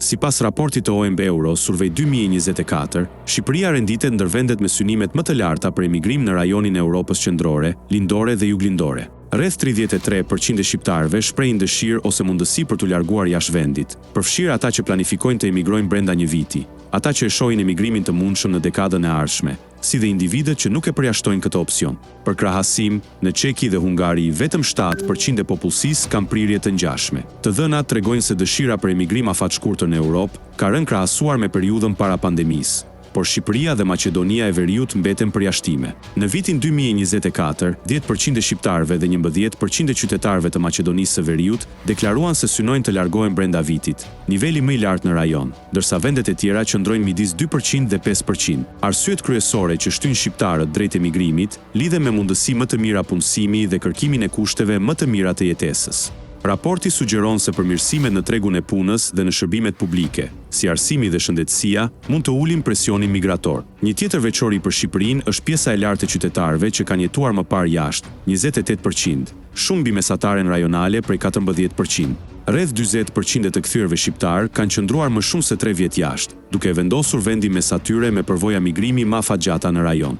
Sipas raportit të OMB Eurosurvey 2024, Shqipëria renditet ndër vendet me synimet më të larta për emigrim në rajonin e Europës qendrore, lindore dhe juglindore. Rreth 33% e shqiptarëve shprehin dëshirë ose mundësi për t'u larguar jashtë vendit, përfshirë ata që planifikojnë të emigrojnë brenda një viti, ata që e shohin emigrimin të mundshëm në dekadën e ardhshme, si dhe individët që nuk e përjashtojnë këtë opsion. Për krahasim, në Çeki dhe Hungari vetëm 7% e popullsisë kanë prirje të ngjashme. Të dhënat tregojnë se dëshira për emigrim afatshkurtër në Europë ka rënë krahasuar me periudhën para pandemisë, por Shqipëria dhe Maqedonia e Veriut mbeten përjashtime. Në vitin 2024, 10% e shqiptarëve dhe 11% e qytetarëve të Maqedonisë së Veriut deklaruan se synojnë të largohen brenda vitit, niveli më i lartë në rajon, ndërsa vendet e tjera qëndrojnë midis 2% dhe 5%. Arsyet kryesore që shtyn shqiptarët drejt emigrimit lidhen me mundësi më të mira punësimi dhe kërkimin e kushteve më të mira të jetesës. Raporti sugjeron se përmirësimet në tregun e punës dhe në shërbimet publike, si arsimi dhe shëndetësia, mund të ulin presionin migrator. Një tjetër veçori për Shqipërinë është pjesa e lartë e qytetarëve që kanë jetuar më parë jashtë, 28%, shumë mbi mesataren rajonale prej 14%. Rreth 40% e të kthyrëve shqiptar kanë qëndruar më shumë se 3 vjet jashtë, duke vendosur vendin mes atyre me përvoja migrimi më afatgjata në rajon.